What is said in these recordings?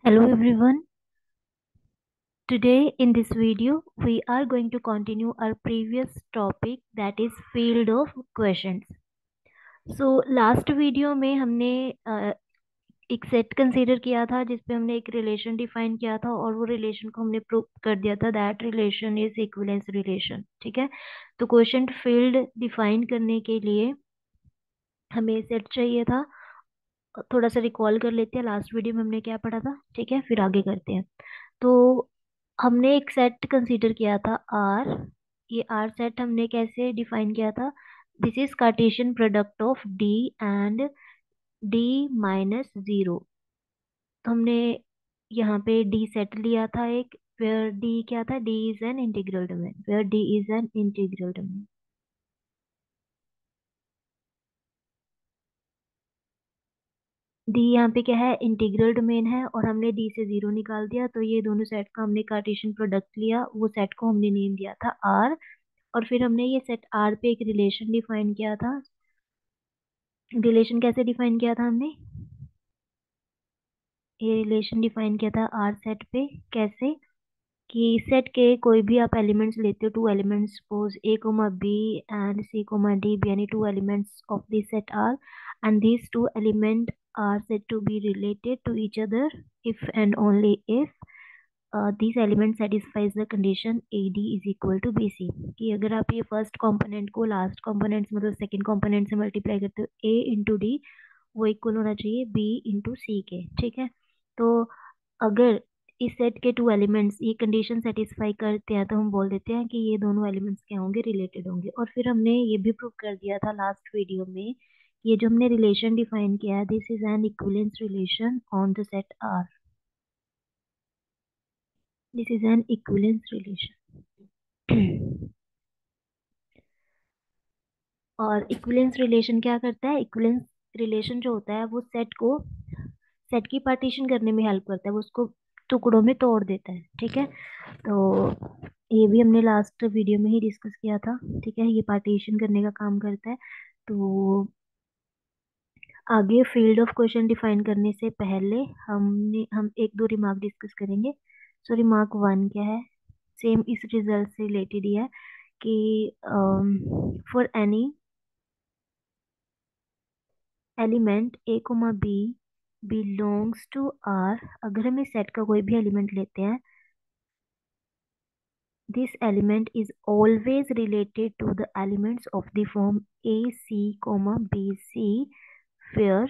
Hello everyone. Today in this video we are going to continue our previous topic, that is field of questions. So last video में हमने एक set consider किया था जिसपे हमने एक रिलेशन डिफाइन किया था और वो रिलेशन को हमने प्रूव कर दिया था that relation is equivalence relation. ठीक है। तो क्वेश्चन फील्ड डिफाइन करने के लिए हमें सेट चाहिए था। थोड़ा सा रिकॉल कर लेते हैं लास्ट वीडियो में हमने क्या पढ़ा था। ठीक है, फिर आगे करते हैं। तो हमने एक सेट कंसीडर किया था आर। ये आर सेट हमने कैसे डिफाइन किया था? This is Cartesian product of D and D minus zero. तो हमने यहाँ पे डी सेट लिया था एक, वेयर डी क्या था? D is an integral domain, where D is an integral domain. D यहाँ पे क्या है? इंटीग्रल डोमेन है और हमने डी से जीरो निकाल दिया, तो ये दोनों सेट का हमने कार्टेशियन प्रोडक्ट लिया, वो सेट को हमने नेम दिया था आर। और फिर हमने ये सेट आर पे एक रिलेशन डिफाइन किया था। रिलेशन कैसे डिफाइन किया था हमने? ये रिलेशन डिफाइन किया था आर सेट पे। कैसे? कि सेट के कोई भी आप एलिमेंट्स लेते हो, two elements, suppose A comma B and C comma D be any two elements of this set R, and these two element are said to be related to each other if and only if these elements satisfies the condition AD is equal to BC। कि अगर आप ये first component को last components मतलब second component से multiply करते हो, A into D वो इक्वल होना चाहिए बी इंटू सी के। ठीक है। तो अगर इस सेट के टू एलिमेंट्स ये कंडीशन सेटिस्फाई करते हैं तो हम बोल देते हैं कि ये दोनों एलिमेंट्स क्या होंगे? रिलेटेड होंगे। और फिर हमने ये भी प्रूव कर दिया था लास्ट वीडियो में, ये जो हमने रिलेशन डिफाइन किया है, this is an equivalence relation on the set R. This is an equivalence relation. और इक्विवेलेंस रिलेशन क्या करता है? इक्विवेलेंस रिलेशन जो होता है वो सेट की पार्टीशन करने में हेल्प करता है, वो उसको टुकड़ों में तोड़ देता है। ठीक है। तो ये भी हमने लास्ट वीडियो में ही डिस्कस किया था। ठीक है, ये पार्टीशन करने का काम करता है। तो आगे फील्ड ऑफ क्वेश्चन डिफाइन करने से पहले हम एक दो रिमार्क डिस्कस करेंगे। सो रिमार्क वन क्या है? सेम इस रिजल्ट से रिलेटेड ही है कि for any element A comma B belongs to R, अगर हम इस सेट का कोई भी एलिमेंट लेते हैं, this element is always related to the elements of the form AC, BC, where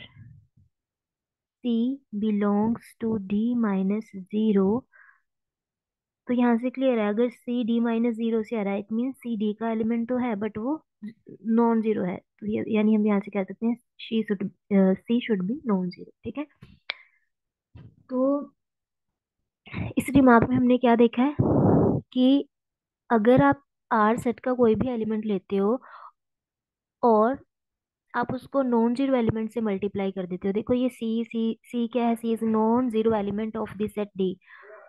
C belongs to D minus zero. तो यहाँ से क्लियर है, अगर C D माइनस जीरो से आ रहा है इट मीन C D का एलिमेंट तो है बट वो नॉन जीरो है। तो यानी हम यहाँ से कह सकते हैं C should be non zero. ठीक है। तो इस रिमार्क में हमने क्या देखा है कि अगर आप आर सेट का कोई भी एलिमेंट लेते हो और आप उसको नॉन जीरो एलिमेंट से मल्टीप्लाई कर देते हो, देखो ये सी सी सी क्या है? C is non zero element of this set D.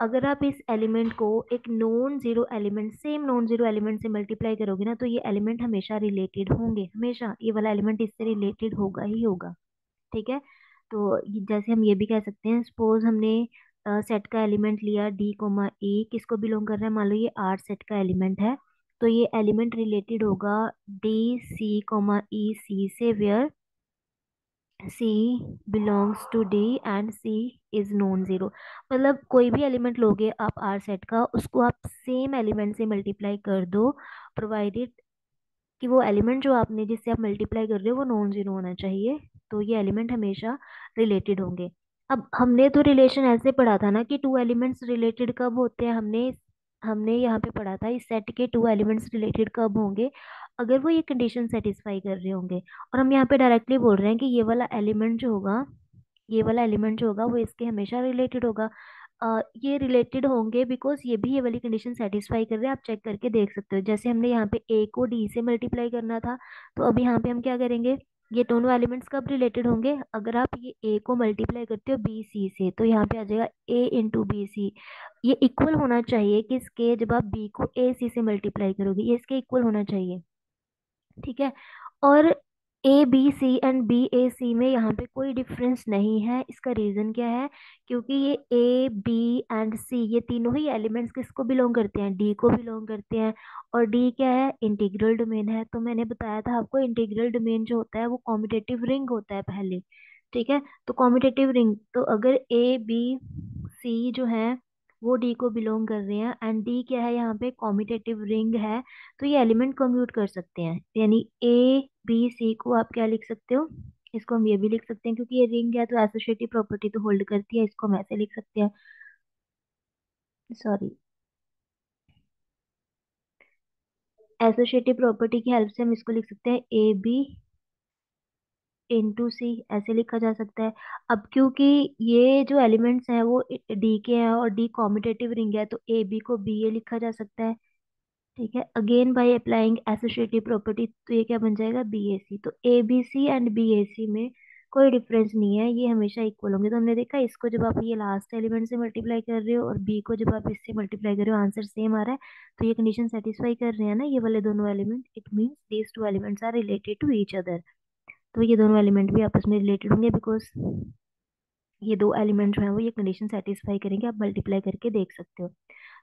अगर आप इस एलिमेंट को एक non zero element, same non zero element से मल्टीप्लाई करोगे ना, तो ये एलिमेंट हमेशा रिलेटेड होंगे, हमेशा ये वाला एलिमेंट इससे रिलेटेड होगा ही होगा। ठीक है। तो जैसे हम ये भी कह सकते हैं, सपोज हमने सेट का एलिमेंट लिया डी कोमा ए, किसको बिलोंग कर रहा है? मान लो ये आर सेट का एलिमेंट है, तो ये एलिमेंट रिलेटेड होगा D C comma E C से, where C belongs to D and C is non zero. मतलब कोई भी एलिमेंट लोगे आप आर सेट का, उसको आप सेम एलिमेंट से मल्टीप्लाई कर दो, प्रोवाइडेड कि वो एलिमेंट जो आपने जिससे आप मल्टीप्लाई कर रहे हो वो नॉन जीरो होना चाहिए, तो ये एलिमेंट हमेशा रिलेटेड होंगे। अब हमने तो रिलेशन ऐसे पढ़ा था ना कि टू एलिमेंट्स रिलेटेड कब होते हैं, हमने हमने यहाँ पे पढ़ा था इस सेट के टू एलिमेंट्स रिलेटेड कब होंगे? अगर वो ये कंडीशन सेटिस्फाई कर रहे होंगे। और हम यहाँ पे डायरेक्टली बोल रहे हैं कि ये वाला एलिमेंट जो होगा, ये वाला एलिमेंट जो होगा वो इसके हमेशा रिलेटेड होगा। ये रिलेटेड होंगे बिकॉज ये भी ये वाली कंडीशन सेटिस्फाई कर रहे हैं। आप चेक करके देख सकते हो, जैसे हमने यहाँ पे ए को डी से मल्टीप्लाई करना था, तो अब यहाँ पे हम क्या करेंगे? ये दोनों एलिमेंट्स कब रिलेटेड होंगे? अगर आप ये ए को मल्टीप्लाई करते हो बी सी से, तो यहाँ पे आ जाएगा ए इंटू बी सी। ये इक्वल होना चाहिए किसके? जब आप बी को ए सी से मल्टीप्लाई करोगे, ये इसके इक्वल होना चाहिए। ठीक है। और A B C and B A C में यहाँ पे कोई डिफरेंस नहीं है। इसका रीजन क्या है? क्योंकि ये ए बी एंड सी ये तीनों ही एलिमेंट्स किसको बिलोंग करते हैं? डी को बिलोंग करते हैं। और डी क्या है? इंटीग्रल डोमेन है। तो मैंने बताया था आपको, इंटीग्रल डोमेन जो होता है वो कॉम्यूटेटिव रिंग होता है पहले। ठीक है, तो कॉम्यूटेटिव रिंग, तो अगर ए बी सी जो है वो डी को बिलोंग कर रहे हैं एंड डी क्या है यहाँ पे? कॉम्यूटेटिव रिंग है। तो ये एलिमेंट कंप्यूट कर सकते हैं, यानी ए बी सी को आप क्या लिख सकते हो? इसको हम ये भी लिख सकते हैं, क्योंकि ये रिंग है तो एसोसिएटिव प्रॉपर्टी तो होल्ड करती है, इसको हम ऐसे लिख सकते हैं। सॉरी, एसोसिएटिव प्रॉपर्टी की हेल्प से हम इसको लिख सकते हैं ए बी इंटू सी, ऐसे लिखा जा सकता है। अब क्योंकि ये जो एलिमेंट्स हैं वो डी के हैं और डी कॉम्यूटेटिव रिंग है, तो ए बी को बी ए लिखा जा सकता है। ठीक है, again by applying associative property, तो ये क्या बन जाएगा? B A C. तो A B C and B A C में कोई डिफरेंस नहीं है, ये हमेशा इक्वल होंगे। तो हमने देखा, इसको जब आप ये लास्ट एलिमेंट से मल्टीप्लाई कर रहे हो और बी को जब आप इससे मल्टीप्लाई कर रहे हो, आंसर सेम आ रहा है। तो ये कंडीशन सेटिस्फाई कर रहे हैं ना ये वाले दोनों element, it means these two elements are related to each other. तो ये दोनों एलिमेंट भी आपस में रिलेटेड होंगे, बिकॉज ये दो एलिमेंट जो है वो ये कंडीशन सेटिस्फाई करेंगे। आप मल्टीप्लाई करके देख सकते हो।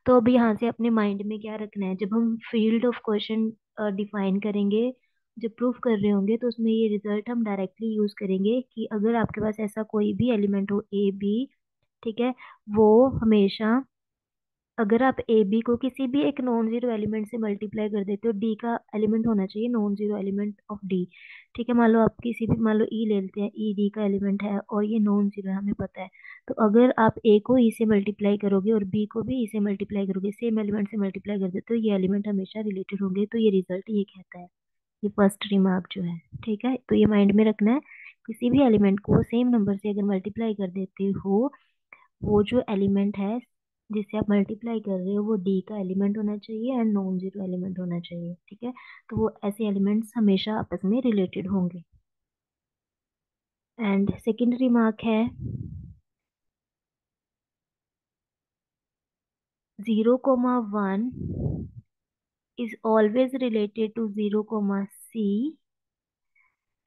तो अब यहाँ से अपने माइंड में क्या रखना है, जब हम फील्ड ऑफ क्वेश्चन डिफाइन करेंगे, जब प्रूफ कर रहे होंगे, तो उसमें ये रिजल्ट हम डायरेक्टली यूज करेंगे कि अगर आपके पास ऐसा कोई भी एलिमेंट हो ए बी, ठीक है, वो हमेशा, अगर आप ए बी को किसी भी एक नॉन जीरो एलिमेंट से मल्टीप्लाई कर देते हो, डी का एलिमेंट होना चाहिए non zero element of D. ठीक है, मान लो आप किसी भी, मान लो ई ले लेते हैं, ई डी का एलिमेंट है और ये नॉन जीरो है, हमें पता है। तो अगर आप ए को ई से मल्टीप्लाई करोगे और बी को भी ई से मल्टीप्लाई करोगे, सेम एलिमेंट से मल्टीप्लाई कर देते हो, ये एलिमेंट हमेशा रिलेटेड होंगे। तो ये रिजल्ट ये कहता है, ये फर्स्ट रिमार्क जो है। ठीक है, तो ये माइंड में रखना है, किसी भी एलिमेंट को सेम नंबर से अगर मल्टीप्लाई कर देते हो, वो जो एलिमेंट है जिससे आप मल्टीप्लाई कर रहे हो वो डी का एलिमेंट होना चाहिए एंड नॉन जीरो एलिमेंट होना चाहिए। ठीक है, तो वो ऐसे एलिमेंट्स हमेशा आपस में रिलेटेड होंगे। एंड सेकेंड रिमार्क है, 0,1 is always related to 0,c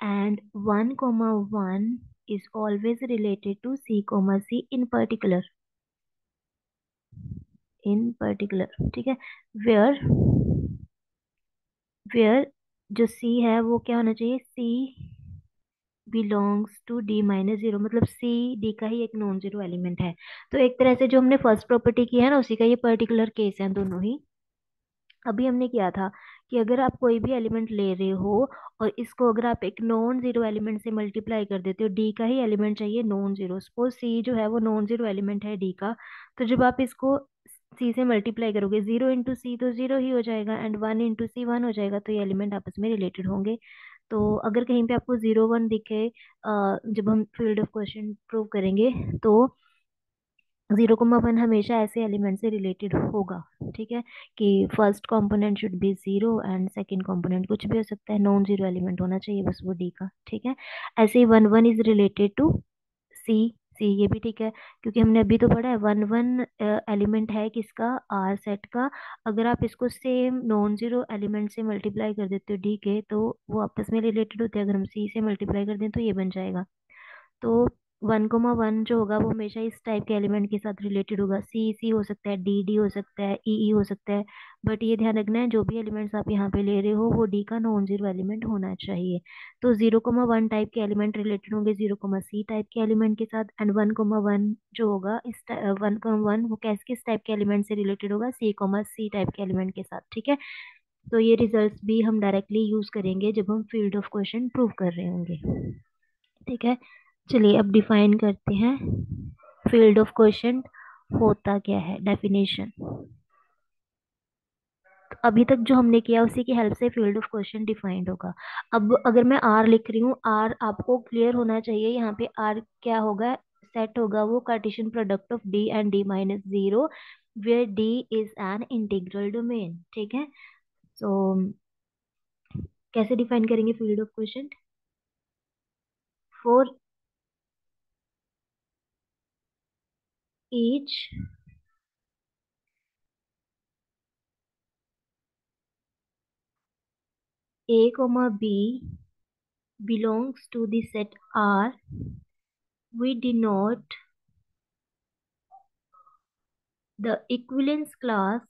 and 1,1 is always related to c, in particular, ठीक है, where where जो c है वो क्या होना चाहिए? c belongs to D minus zero, मतलब सी डी का ही एक नॉन जीरो एलिमेंट है। तो एक तरह से जो हमने फर्स्ट प्रॉपर्टी की है ना, उसी का ये पर्टिकुलर केस है दोनों ही। अभी हमने किया था कि अगर आप कोई भी एलिमेंट ले रहे हो और इसको अगर आप एक नॉन जीरो एलिमेंट से मल्टीप्लाई कर देते हो, डी का ही एलिमेंट चाहिए नॉन जीरो, सपोज सी जो है वो नॉन जीरो एलिमेंट है डी का, तो जब आप इसको सी से मल्टीप्लाई करोगे, जीरो इंटू सी तो जीरो ही हो जाएगा and one into C one हो जाएगा, तो ये एलिमेंट आपस में रिलेटेड होंगे। तो अगर कहीं पे आपको 0,1 दिखे, जब हम फील्ड ऑफ क्वेश्चन प्रूव करेंगे, तो 0,1 हमेशा ऐसे एलिमेंट से रिलेटेड होगा। ठीक है, कि first component should be zero and second component कुछ भी हो सकता है, नॉन जीरो एलिमेंट होना चाहिए बस वो डी का। ठीक है, ऐसे ही 1,1 इज रिलेटेड टू सी, सी ये भी ठीक है, क्योंकि हमने अभी तो पढ़ा है 1,1 एलिमेंट है किसका? आर सेट का। अगर आप इसको सेम नॉन जीरो एलिमेंट से मल्टीप्लाई कर देते हो डी के, तो वो आपस में रिलेटेड होते हैं। अगर हम सी से मल्टीप्लाई कर दें तो ये बन जाएगा। तो 1,1 जो होगा वो हमेशा इस टाइप के एलिमेंट के साथ रिलेटेड होगा, सी सी हो सकता है, डी डी हो सकता है, ई ई हो सकता है। बट ये ध्यान रखना है, जो भी एलिमेंट्स आप यहाँ पे ले रहे हो वो डी का नॉन जीरो एलिमेंट होना चाहिए। तो 0,1 टाइप के एलिमेंट रिलेटेड होंगे 0,c टाइप के एलिमेंट के साथ, एंड 1,1 जो होगा इस 1,1 वो कैस किस टाइप के एलिमेंट से रिलेटेड होगा? C, टाइप के एलिमेंट के साथ। ठीक है, तो ये रिजल्ट्स भी हम डायरेक्टली यूज करेंगे जब हम फील्ड ऑफ क्वेश्चन प्रूव कर रहे होंगे। ठीक है, चलिए अब डिफाइन करते हैं फील्ड ऑफ क्वेश्चन होता क्या है, डेफिनेशन। अभी तक जो हमने किया उसी की हेल्प से फील्ड ऑफ क्वेश्चन डिफाइंड होगा। अब अगर मैं आर लिख रही हूँ, आर आपको क्लियर होना चाहिए, यहाँ पे आर क्या होगा? सेट होगा वो Cartesian product of D and D minus zero, where D is an integral domain. ठीक है, सो कैसे डिफाइन करेंगे field of question? For each A comma B belongs to the set R, we denote the equivalence class,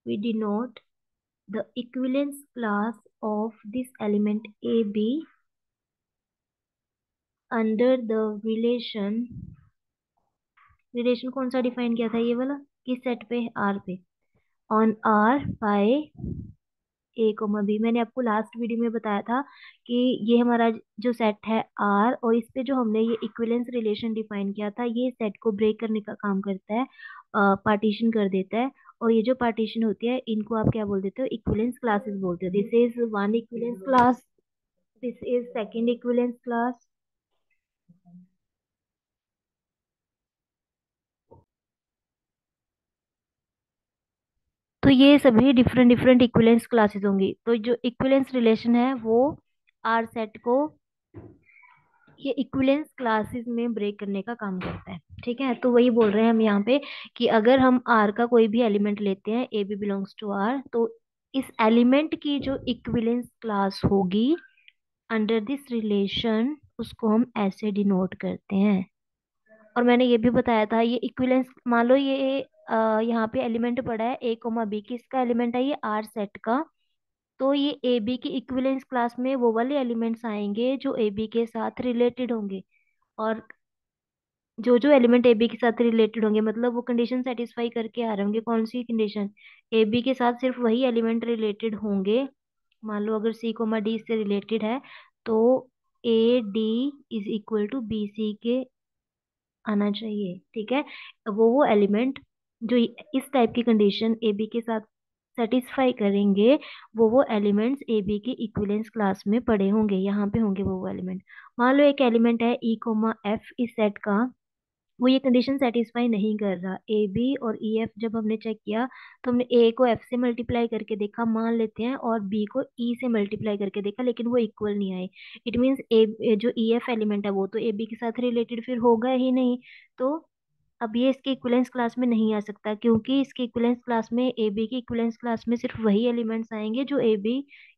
we denote the equivalence class of this element AB under the relation कौन सा define किया था ये वाला, किस set पे, R पे, on R by A comma B. मैंने आपको लास्ट वीडियो में बताया था कि ये हमारा जो सेट है आर, और इस पे जो हमने ये इक्विवेलेंस रिलेशन डिफाइन किया था, ये सेट को ब्रेक करने का काम करता है, पार्टीशन कर देता है। और ये जो पार्टीशन होती है इनको आप क्या बोल देते हो, इक्विवेलेंस क्लासेस बोलते हो। This is one equivalence class, this is second equivalence class. तो ये सभी डिफरेंट डिफरेंट इक्विवेलेंस क्लासेस होंगी। तो जो इक्विवेलेंस रिलेशन है वो आर सेट को ये इक्विवेलेंस क्लासेस में ब्रेक करने का काम करता है। ठीक है, तो वही बोल रहे हैं हम यहाँ पे कि अगर हम आर का कोई भी एलिमेंट लेते हैं, A B belongs to R, तो इस एलिमेंट की जो इक्विवेलेंस क्लास होगी अंडर दिस रिलेशन, उसको हम ऐसे डिनोट करते हैं। और मैंने ये भी बताया था, ये इक्विवेलेंस, मान लो ये यहाँ पे एलिमेंट पड़ा है ए कोमा बी, किसका एलिमेंट है ये, आर सेट का। तो ये ए बी की इक्विवेलेंस क्लास में वो वाले एलिमेंट्स आएंगे जो ए बी के साथ रिलेटेड होंगे। और जो जो एलिमेंट ए बी के साथ रिलेटेड होंगे, मतलब वो कंडीशन सेटिस्फाई करके आ रहे होंगे। कौन सी कंडीशन, ए बी के साथ सिर्फ वही एलिमेंट रिलेटेड होंगे। मान लो अगर सी कोमा डी से रिलेटेड है, तो A D is equal to B C के आना चाहिए। ठीक है, वो एलिमेंट जो इस टाइप की कंडीशन ए बी के साथ सेटिस्फाई करेंगे, वो एलिमेंट्स ए बी की इक्विवेलेंस क्लास में पड़े होंगे, यहाँ पे होंगे वो एलिमेंट। मान लो एक एलिमेंट है ई कोमा एफ इस सेट का, वो ये कंडीशन सेटिस्फाई नहीं कर रहा, ए बी और ई एफ जब हमने चेक किया तो हमने ए को एफ से मल्टीप्लाई करके देखा मान लेते हैं, और बी को ई से मल्टीप्लाई करके देखा, लेकिन वो इक्वल नहीं आए। इट मीन्स ए जो ई एफ एलिमेंट है वो तो ए बी के साथ रिलेटेड फिर होगा ही नहीं। तो अब ये इसके इक्विवेलेंस क्लास में नहीं आ सकता, क्योंकि इसके इक्विवेलेंस क्लास में, ए बी की इक्विवेलेंस क्लास में सिर्फ वही एलिमेंट्स आएंगे जो ए बी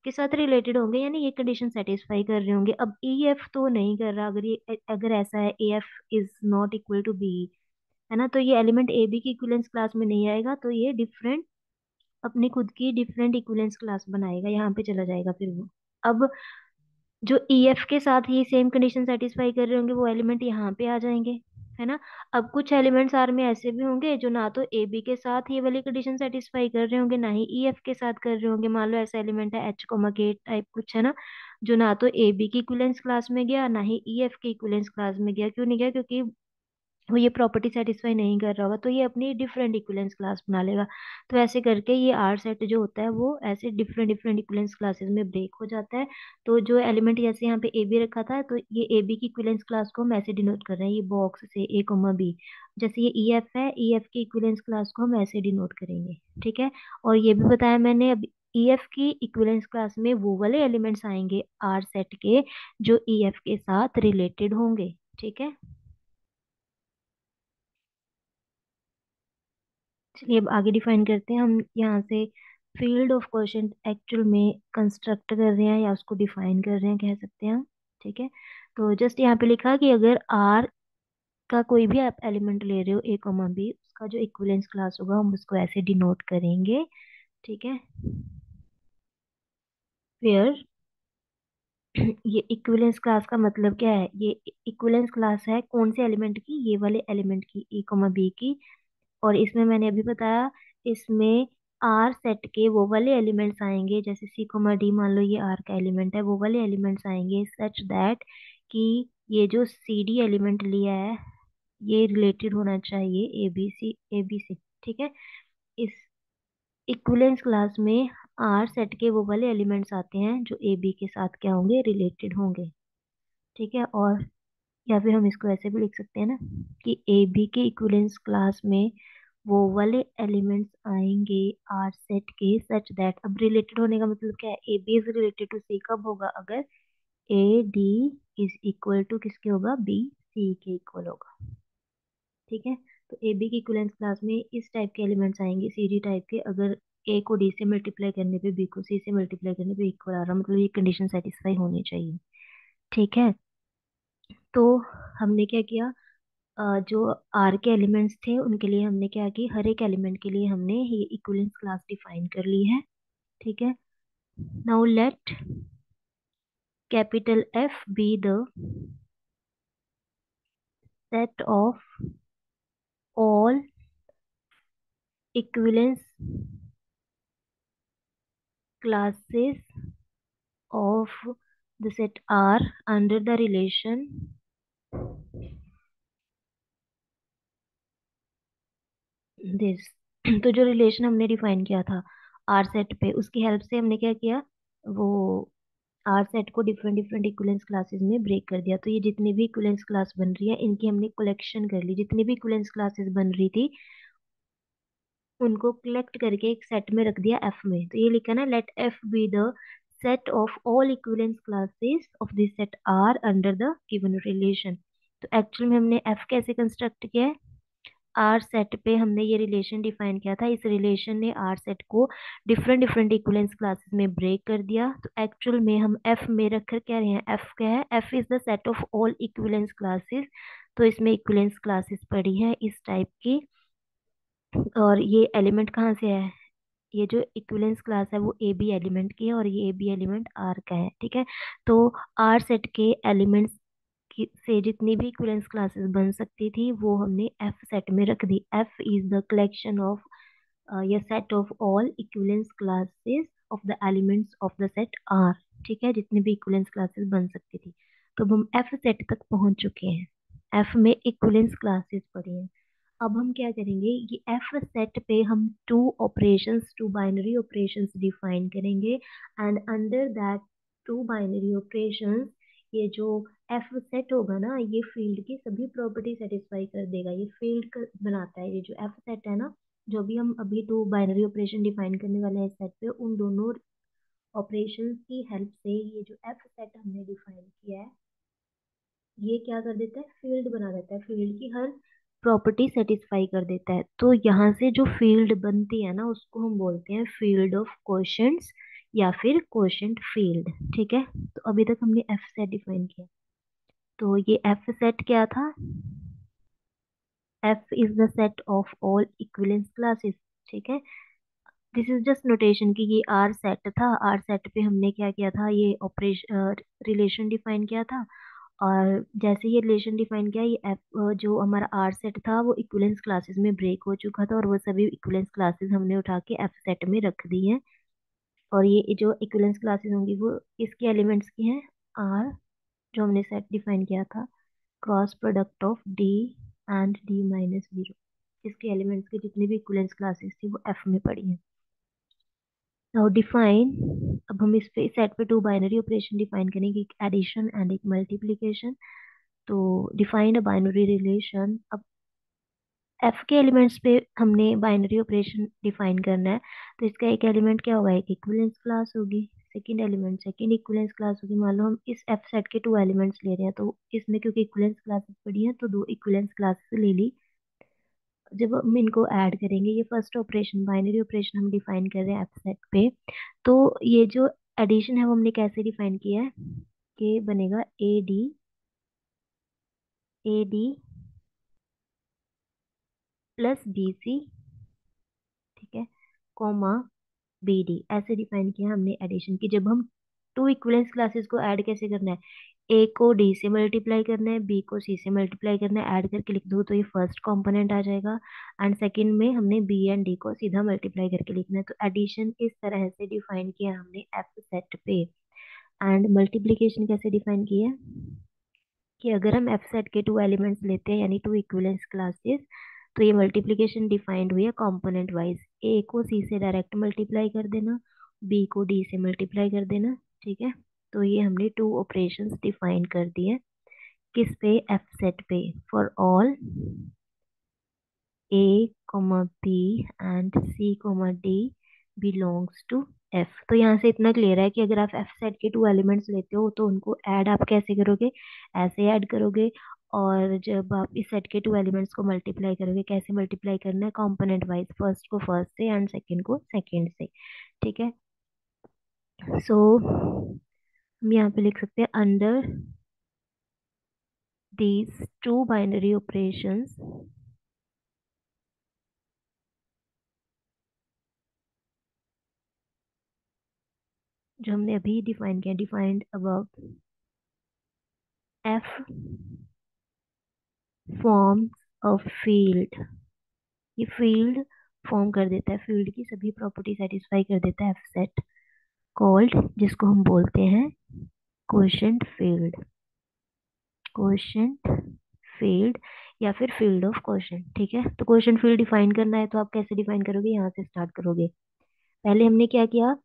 के साथ रिलेटेड होंगे, यानी ये कंडीशन सेटिस्फाई कर रहे होंगे। अब ई एफ तो नहीं कर रहा, अगर ऐसा है A F is not equal to B, है ना, तो ये एलिमेंट ए बी की इक्विवेलेंस क्लास में नहीं आएगा, तो ये डिफरेंट, अपनी खुद की डिफरेंट इक्विवेलेंस क्लास बनाएगा, यहाँ पे चला जाएगा फिर वो। अब जो ई एफ के साथ ये सेम कंडीशन सेटिस्फाई कर रहे होंगे वो एलिमेंट यहाँ पे आ जाएंगे, है ना। अब कुछ एलिमेंट्स आर में ऐसे भी होंगे जो ना तो ए बी के साथ ये वाली कंडीशन सेटिस्फाई कर रहे होंगे, ना ही ई एफ के साथ कर रहे होंगे। मान लो ऐसा एलिमेंट है एच कोमा के टाइप कुछ, है ना, जो ना तो ए बी की इक्विवेलेंस क्लास में गया, ना ही ई एफ की इक्विवेलेंस क्लास में गया। क्यों नहीं गया, क्योंकि वो ये प्रॉपर्टी सेटिस्फाई नहीं कर रहा होगा, तो ये अपनी डिफरेंट इक्विवेलेंस क्लास बना लेगा। तो ऐसे करके ये आर सेट जो होता है वो ऐसे डिफरेंट डिफरेंट इक्विवेलेंस क्लासेस में ब्रेक हो जाता है। तो जो एलिमेंट जैसे यहाँ पे ए बी रखा था, तो ये ए बी की इक्विवेलेंस क्लास को हम ऐसे डिनोट कर रहे हैं, ये बॉक्स से ए कोमा बी। जैसे ये ई एफ है, ई एफ की इक्विवेलेंस क्लास को हम ऐसे डिनोट करेंगे। ठीक है, और ये भी बताया मैंने, अब ई एफ की इक्विवेलेंस क्लास में वो वाले एलिमेंट्स आएंगे आर सेट के जो ई एफ के साथ रिलेटेड होंगे। ठीक है, चलिए अब आगे डिफाइन करते हैं हम यहाँ से। फील्ड ऑफ क्वेश्चन एक्चुअल में कंस्ट्रक्ट कर रहे हैं या उसको डिफाइन कर रहे हैं, कह सकते हैं हम। ठीक है, तो जस्ट यहाँ पे लिखा कि अगर आर का कोई भी आप एलिमेंट ले रहे हो ए कॉमा बी, उसका जो इक्विवेलेंस क्लास होगा हम उसको ऐसे डिनोट करेंगे। ठीक है, फिर ये इक्विवेलेंस क्लास का मतलब क्या है, ये इक्विवेलेंस क्लास है कौन से एलिमेंट की, ये वाले एलिमेंट की, ए कॉमा बी की। और इसमें मैंने अभी बताया, इसमें आर सेट के वो वाले एलिमेंट्स आएंगे, जैसे सी कोमा डी, मान लो ये आर का एलिमेंट है, वो वाले एलिमेंट्स आएंगे सच दैट कि ये जो सी डी एलिमेंट लिया है ये रिलेटेड होना चाहिए ए बी सी। ठीक है, इस इक्विवेलेंस क्लास में आर सेट के वो वाले एलिमेंट्स आते हैं जो ए बी के साथ क्या होंगे, रिलेटेड होंगे। ठीक है, और या फिर हम इसको ऐसे भी लिख सकते हैं ना कि ए बी के इक्विवेलेंस क्लास में वो वाले एलिमेंट्स आएंगे आर सेट के सच दैट। अब रिलेटेड होने का मतलब क्या है, A B is related to C कब होगा, अगर A D is equal to किसके होगा, बी सी के इक्वल होगा। ठीक है, तो ए बी की इक्विवेलेंस क्लास में इस टाइप के एलिमेंट्स आएंगे, सी डी टाइप के, अगर ए को डी से मल्टीप्लाई करने पे बी को सी से मल्टीप्लाई करने पे इक्वल आ रहा, मतलब ये कंडीशन सेटिस्फाई होनी चाहिए। ठीक है। तो हमने क्या किया, जो आर के एलिमेंट्स थे उनके लिए हमने क्या की, हर एक एलिमेंट के लिए हमने ये इक्विवेलेंस क्लास डिफाइन कर ली है। ठीक है। Now let capital F be the set of all equivalence classes of the set R under the relation this। तो जो रिलेशन हमने डिफाइन किया था आर सेट पे, उसकी हेल्प से हमने क्या किया, वो आर सेट को डिफरेंट डिफरेंट इक्विवेलेंस क्लासेस में ब्रेक कर दिया। तो ये जितनी भी इक्विवेलेंस क्लास बन रही है इनकी हमने कलेक्शन कर ली, जितनी भी इक्विवेलेंस क्लासेस बन रही थी उनको कलेक्ट करके एक सेट में रख दिया एफ में। तो ये लिखा ना, let F be the set of all equivalence classes of this set R under the given relation. तो एक्चुअल में हमने एफ कैसे कंस्ट्रक्ट किया है, आर सेट पे हमने ये रिलेशन डिफाइन किया था, इस रिलेशन ने आर सेट को डिफरेंट डिफरेंट इक्विवेलेंस क्लासेस में ब्रेक कर दिया। तो एक्चुअल में हम एफ में रखकर क्या रहे हैं, एफ क्या है, F is the set of all equivalence classes. तो इसमें इक्विवेलेंस क्लासेस पड़ी है इस टाइप की। और ये एलिमेंट कहाँ से है, ये जो इक्विवेलेंस क्लास है वो ए बी एलिमेंट की है और ये ए बी एलिमेंट आर का है। ठीक है। तो आर सेट के एलिमेंट्स से जितनी भी इक्विवेलेंस क्लासेस बन सकती थी वो हमने एफ सेट में रख दी। F is the collection of या set of all equivalence classes of the elements of the set R. ठीक है, जितनी भी इक्विवेलेंस क्लासेस बन सकती थी। तो अब हम एफ सेट तक पहुंच चुके हैं, एफ में इक्विवेलेंस क्लासेस पढ़ी हैं। अब हम क्या करेंगे, ये एफ सेट पे हम टू बाइनरी ऑपरेशंस डिफाइन करेंगे and under that two binary operations ये जो एफ सेट होगा ना, ये फील्ड की सभी प्रॉपर्टी सेटिस्फाई कर देगा। ये फील्ड बनाता है, ये जो एफ सेट है ना, जो भी हम अभी टू बाइनरी ऑपरेशन डिफाइन करने वाले हैं सेट पे, उन दोनों ऑपरेशंस की हेल्प से ये जो एफ सेट हमने डिफाइन किया है ये क्या कर देता है, फील्ड बना देता है, फील्ड की हर प्रॉपर्टी सेटिस्फाई कर देता है। तो यहाँ से जो फील्ड बनती है ना उसको हम बोलते हैं फील्ड ऑफ क्वोशंट्स या फिर क्वोशंट फील्ड। ठीक है। तो अभी तक हमने एफ सेट डिफाइन किया। तो ये एफ सेट क्या था, F is the set of all equivalence classes. ठीक है। दिस इज जस्ट नोटेशन कि ये आर सेट था, आर सेट पे हमने क्या किया था, ये ऑपरेशन रिलेशन डिफाइन किया था। और जैसे ये रिलेशन डिफाइन किया, ये जो हमारा आर सेट था वो इक्विवेलेंस क्लासेस में ब्रेक हो चुका था और वो सभी इक्विवेलेंस क्लासेस हमने उठा के एफ सेट में रख दी हैं। और ये जो इक्विवेलेंस क्लासेस होंगी वो इसके एलिमेंट्स की हैं, आर जो हमने सेट डिफाइन किया था, cross product of D and D minus zero. इसके एलिमेंट्स की जितनी भी इक्विवेलेंस क्लासेस थी वो एफ में पड़ी हैं। नाउ डिफाइन, अब हम इस पे सेट पे टू बाइनरी ऑपरेशन डिफाइन करेंगे, एक एडिशन एंड एक मल्टीप्लिकेशन। तो डिफाइन अ बाइनरी रिलेशन। अब एफ के एलिमेंट्स पे हमने बाइनरी ऑपरेशन डिफाइन करना है। तो इसका एक एलिमेंट क्या होगा, एक इक्विवेलेंस क्लास होगी, second element second equivalence class होगी। मान लो हम इस एफ सेट के टू एलिमेंट्स ले रहे हैं, तो इसमें क्योंकि इक्विवेलेंस क्लासेस पड़ी हैं तो दो इक्विवेलेंस क्लासेस ले ली। जब हम इनको ऐड करेंगे, ये फर्स्ट ऑपरेशन बाइनरी ऑपरेशन हम डिफाइन कर रहे हैं एफ सेट पे। तो ये जो एडिशन है वो हमने कैसे डिफाइन किया है, कि बनेगा A D plus B C, ठीक है, कॉमा बी डी, ऐसे डिफाइन किया हमने एडिशन की। जब हम टू इक्विवेलेंस क्लासेस को ऐड कैसे करना है, ए को डी से मल्टीप्लाई करना है, बी को सी से मल्टीप्लाई करना है, ऐड करके लिख दो तो ये फर्स्ट कंपोनेंट आ जाएगा। एंड सेकंड में हमने बी एंड डी को सीधा मल्टीप्लाई करके लिखना है। तो एडिशन इस तरह से डिफाइन किया हमने एफ सेट पे। एंड मल्टीप्लिकेशन कैसे डिफाइन किया है, कि अगर हम एफ सेट के टू एलिमेंट्स लेते हैं यानी टू इक्विवेलेंस क्लासेस, तो ये मल्टीप्लिकेशन डिफाइंड हुई है कंपोनेंट वाइज। ए को सी से डायरेक्ट मल्टीप्लाई कर देना, बी को डी से मल्टीप्लाई कर देना। ठीक है। तो ये हमने टू ऑपरेशंस डिफाइन कर दिए, किस पे, एफ सेट पे, for all A comma B and C comma D belongs to F. तो यहाँ से इतना क्लियर है कि अगर आप एफ सेट के टू एलिमेंट्स लेते हो तो उनको ऐड आप कैसे करोगे, ऐसे ऐड करोगे। और जब आप इस सेट के टू एलिमेंट्स को मल्टीप्लाई करोगे, कैसे मल्टीप्लाई करना है, कंपोनेंट वाइज, फर्स्ट को फर्स्ट से एंड सेकंड को सेकंड से। ठीक है। सो हम यहाँ पे लिख सकते हैं under these two binary operations, जो हमने अभी डिफाइन किया, defined above, F forms a field. ये फील्ड फॉर्म कर देता है, फील्ड की सभी प्रॉपर्टी सेटिस्फाई कर देता है एफ सेट, कॉल्ड, जिसको हम बोलते हैं क्वोशंट फील्ड, क्वोशंट फील्ड, या फिर फील्ड ऑफ क्वोशंट। ठीक है। तो क्वोशंट फील्ड डिफाइन करना है तो आप कैसे डिफाइन करोगे, यहाँ से स्टार्ट करोगे। पहले हमने क्या किया,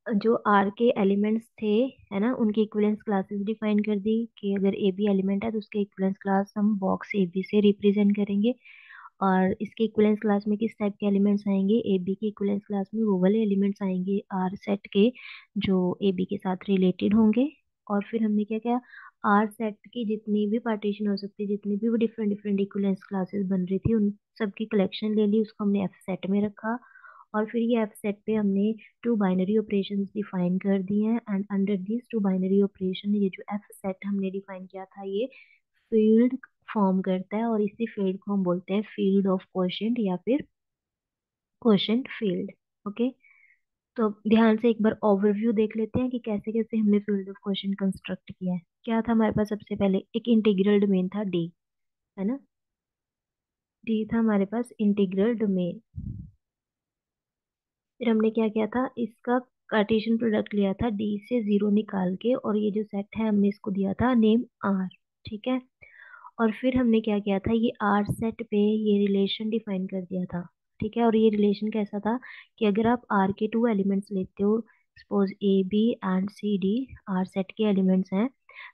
जो आर के एलिमेंट्स थे, है ना, उनकी इक्विवेलेंस क्लासेस डिफाइन कर दी कि अगर ए बी एलिमेंट है तो उसके इक्विवेलेंस क्लास हम बॉक्स ए बी से रिप्रेजेंट करेंगे। और इसके इक्विवेलेंस क्लास में किस टाइप के एलिमेंट्स आएंगे, ए बी के इक्विवेलेंस क्लास में वो वाले एलिमेंट्स आएंगे आर सेट के जो ए बी के साथ रिलेटेड होंगे। और फिर हमने क्या किया, आर सेट की जितनी भी पार्टीशन हो सकती है, जितनी भी वो डिफरेंट डिफरेंट इक्विवेलेंस क्लासेस बन रही थी, उन सबकी कलेक्शन ले ली, उसको हमने एफ सेट में रखा। और फिर ये एफ सेट पे हमने टू बाइनरी ऑपरेशंस डिफाइन कर दिए हैं, and under this two binary operation ये जो एफ सेट हमने डिफाइन किया था, ये फील्ड फॉर्म करता है, और इसी फील्ड को हम बोलते हैं फील्ड ऑफ क्वोशंट या फिर क्वोशंट फील्ड। ओके। तो ध्यान से एक बार ओवरव्यू देख लेते हैं कि कैसे कैसे हमने फील्ड ऑफ क्वोशंट कंस्ट्रक्ट किया है। क्या था हमारे पास, सबसे पहले एक इंटीग्रल डोमेन था डी, है ना, डी था हमारे पास इंटीग्रल डोमेन। फिर हमने क्या किया था, इसका कार्टेशियन प्रोडक्ट लिया था डी से जीरो निकाल के, और ये जो सेट है हमने इसको दिया था नेम आर। ठीक है। और फिर हमने क्या किया था, ये आर सेट पे ये रिलेशन डिफाइन कर दिया था। ठीक है। और ये रिलेशन कैसा था कि अगर आप आर के टू एलिमेंट्स लेते हो, suppose A B and C D are set के एलिमेंट्स हैं,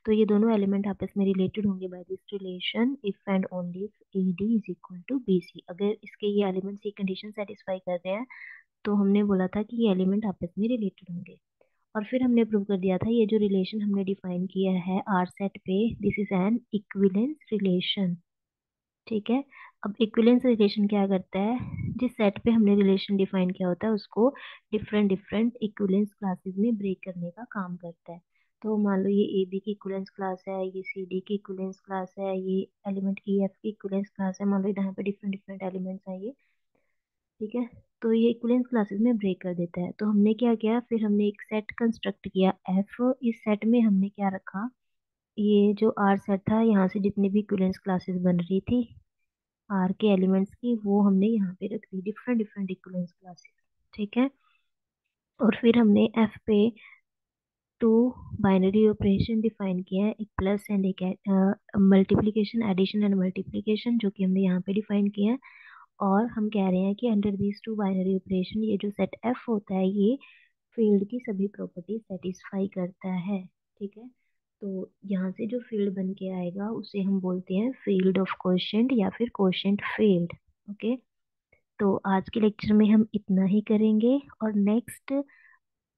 तो ये दोनों एलिमेंट आपस में रिलेटेड होंगे by this relation if and only if A D is equal to B C. अगर इसके ये एलिमेंट्स ये कंडीशन सेटिस्फाई कर रहे हैं तो हमने बोला था कि ये एलिमेंट आपस में रिलेटेड होंगे। और फिर हमने प्रूव कर दिया था ये जो रिलेशन हमने डिफाइन किया है आर सेट पे, this is an equivalence relation. ठीक है। अब इक्विवेलेंस रिलेशन क्या करता है, जिस सेट पे हमने रिलेशन डिफाइन किया होता है उसको डिफरेंट डिफरेंट इक्विवेलेंस क्लासेस में ब्रेक करने का काम करता है। तो मान लो ये ए बी की इक्विवेलेंस क्लास है, ये सी डी की इक्विवेलेंस क्लास है, ये एलिमेंट ई एफ की इक्विवेलेंस क्लास है, मान लो यहाँ पे डिफरेंट डिफरेंट एलिमेंट्स हैं ये। ठीक है। तो ये इक्विवेलेंस क्लासेस में ब्रेक कर देता है। तो हमने क्या किया, फिर हमने एक सेट कंस्ट्रक्ट किया एफ। इस सेट में हमने क्या रखा, ये जो आर सेट था, यहाँ से जितनी भी इक्विवेलेंस क्लासेस बन रही थी आर के एलिमेंट्स की, वो हमने यहाँ पे रख दी, डिफरेंट डिफरेंट इक्विवेलेंस क्लासेस। ठीक है। और फिर हमने एफ पे टू बाइनरी ऑपरेशन डिफाइन किया है, एक प्लस एंड एक मल्टीप्लिकेशन, एडिशन एंड मल्टीप्लिकेशन, जो कि हमने यहाँ पे डिफाइन किया है। और हम कह रहे हैं कि under these two binary operation ये जो सेट एफ होता है ये फील्ड की सभी प्रॉपर्टी सेटिस्फाई करता है। ठीक है। तो यहाँ से जो फील्ड बन के आएगा उसे हम बोलते हैं फील्ड ऑफ क्वोशंट या फिर क्वोशंट फील्ड। ओके। तो आज के लेक्चर में हम इतना ही करेंगे, और नेक्स्ट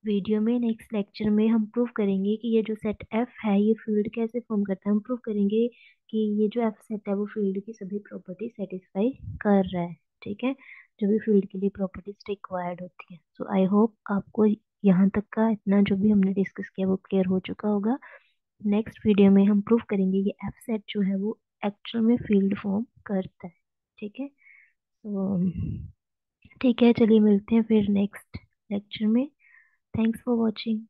वीडियो में, नेक्स्ट लेक्चर में हम प्रूव करेंगे कि ये जो सेट एफ है ये फील्ड कैसे फॉर्म करता है। हम प्रूव करेंगे कि ये जो एफ सेट है वो फील्ड की सभी प्रॉपर्टी सेटिस्फाई कर रहा है। ठीक है। जो भी फील्ड के लिए प्रॉपर्टीज रिक्वायर्ड होती है। सो आई होप आपको यहाँ तक का इतना जो भी हमने डिस्कस किया वो क्लियर हो चुका होगा। नेक्स्ट वीडियो में हम प्रूव करेंगे ये एफ सेट जो है वो एक्चुअल में फील्ड फॉर्म करता है। ठीक है। तो ठीक है, चलिए मिलते हैं फिर नेक्स्ट लेक्चर में। Thanks for watching.